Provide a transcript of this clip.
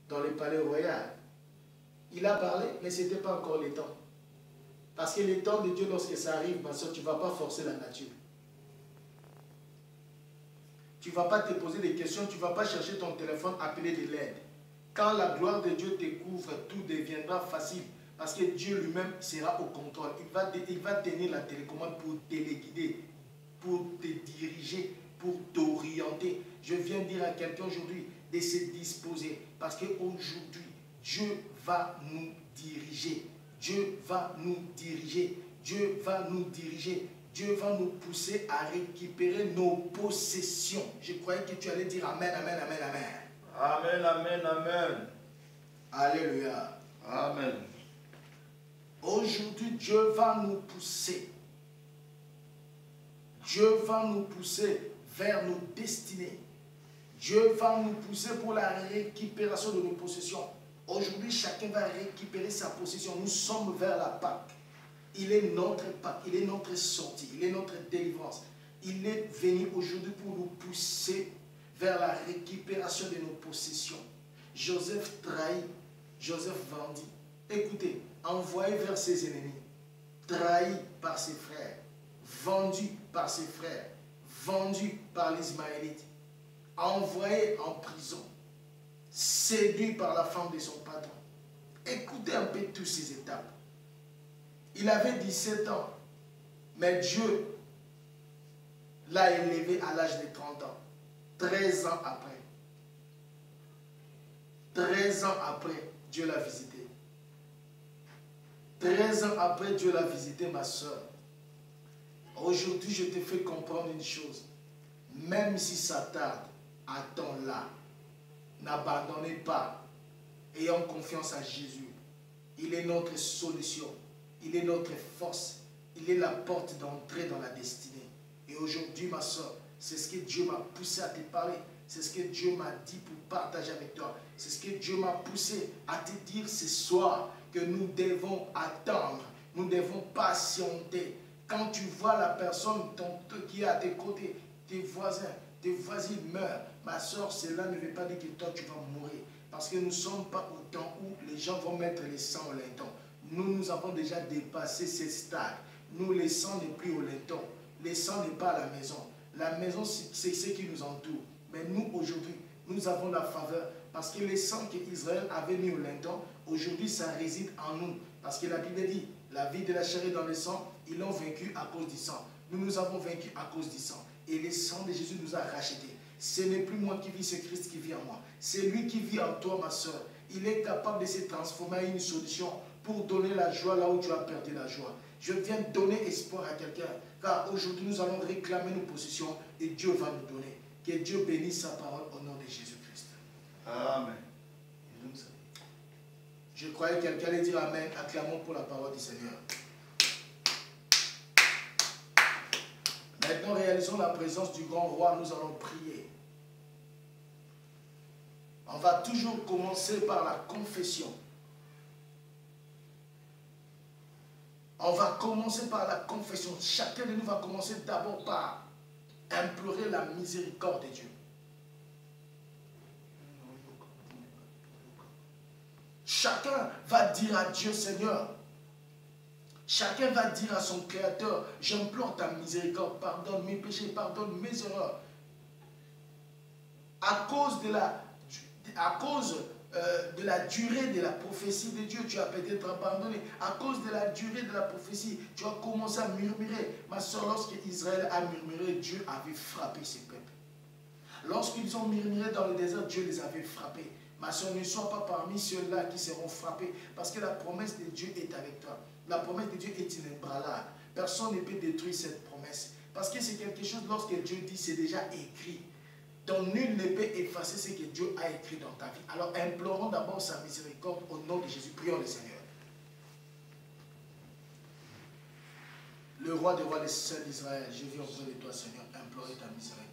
dans le palais royal. Il a parlé, mais ce n'était pas encore le temps. Parce que le temps de Dieu, lorsque ça arrive, ma soeur, tu ne vas pas forcer la nature. Tu ne vas pas te poser des questions, tu ne vas pas chercher ton téléphone, appeler de l'aide. Quand la gloire de Dieu te couvre, tout deviendra facile. Parce que Dieu lui-même sera au contrôle. Il va tenir la télécommande pour téléguider, pour te diriger, pour t'orienter. Je viens dire à quelqu'un aujourd'hui de se disposer. Parce qu'aujourd'hui, Dieu va nous diriger. Dieu va nous diriger. Dieu va nous diriger. Dieu va nous pousser à récupérer nos possessions. Je croyais que tu allais dire Amen, Amen, Amen, Amen. Amen, Amen, Amen. Alléluia. Amen. Aujourd'hui, Dieu va nous pousser. Dieu va nous pousser vers nos destinées. Dieu va nous pousser pour la récupération de nos possessions. Aujourd'hui, chacun va récupérer sa possession. Nous sommes vers la Pâque. Il est notre Pâque, il est notre sortie, il est notre délivrance. Il est venu aujourd'hui pour nous pousser vers la récupération de nos possessions. Joseph trahi, Joseph vendit. Écoutez, envoyé vers ses ennemis, trahi par ses frères, vendu par ses frères, vendu par les Ismaélites, envoyé en prison, séduit par la femme de son patron. Écoutez un peu toutes ces étapes. Il avait 17 ans, mais Dieu l'a élevé à l'âge de 30 ans. 13 ans après. 13 ans après, Dieu l'a visité. 13 ans après, Dieu l'a visité, ma soeur. Aujourd'hui, je te fais comprendre une chose. Même si ça tarde, attends-la. N'abandonnez pas. Ayons confiance en Jésus. Il est notre solution. Il est notre force. Il est la porte d'entrée dans la destinée. Et aujourd'hui, ma soeur, c'est ce que Dieu m'a poussé à te parler. C'est ce que Dieu m'a dit pour partager avec toi. C'est ce que Dieu m'a poussé à te dire ce soir, que nous devons attendre. Nous devons patienter. Quand tu vois la personne qui est à tes côtés, tes voisins meurent. Ma soeur, cela ne veut pas dire que toi tu vas mourir. Parce que nous ne sommes pas au temps où les gens vont mettre les sangs au laiton. Nous avons déjà dépassé ces stades. Nous, les sangs n'est plus au laiton. Les sangs n'est pas à la maison. La maison, c'est ce qui nous entoure. Mais nous, aujourd'hui, nous avons la faveur. Parce que les sangs qu'Israël avait mis au laiton, aujourd'hui, ça réside en nous. Parce que la Bible dit, la vie de la chair est dans le sang, ils l'ont vaincu à cause du sang. Nous avons vaincu à cause du sang. Et le sang de Jésus nous a rachetés. Ce n'est plus moi qui vis, c'est Christ qui vit en moi. C'est lui qui vit en toi, ma soeur. Il est capable de se transformer en une solution pour donner la joie là où tu as perdu la joie. Je viens donner espoir à quelqu'un. Car aujourd'hui, nous allons réclamer nos possessions et Dieu va nous donner. Que Dieu bénisse sa parole au nom de Jésus-Christ. Amen. Je croyais que quelqu'un allait dire Amen. Acclamons pour la parole du Seigneur. Maintenant, réalisons la présence du grand roi. Nous allons prier. On va toujours commencer par la confession. On va commencer par la confession. Chacun de nous va commencer d'abord par implorer la miséricorde de Dieu. Chacun va dire à Dieu, Seigneur, chacun va dire à son Créateur, j'implore ta miséricorde, pardonne mes péchés, pardonne mes erreurs. À cause de la durée de la prophétie de Dieu, tu as peut-être abandonné. À cause de la durée de la prophétie, tu as commencé à murmurer. Ma soeur, lorsque Israël a murmuré, Dieu avait frappé ses peuples. Lorsqu'ils ont murmuré dans le désert, Dieu les avait frappés. Ma soeur, ne sois pas parmi ceux-là qui seront frappés, parce que la promesse de Dieu est avec toi. La promesse de Dieu est inébranlable. Personne ne peut détruire cette promesse. Parce que c'est quelque chose, lorsque Dieu dit, c'est déjà écrit. Donc nul ne peut effacer ce que Dieu a écrit dans ta vie. Alors implorons d'abord sa miséricorde au nom de Jésus. Prions le Seigneur. Le roi des rois, le Seigneur d'Israël, je viens auprès de toi, Seigneur, implorer ta miséricorde.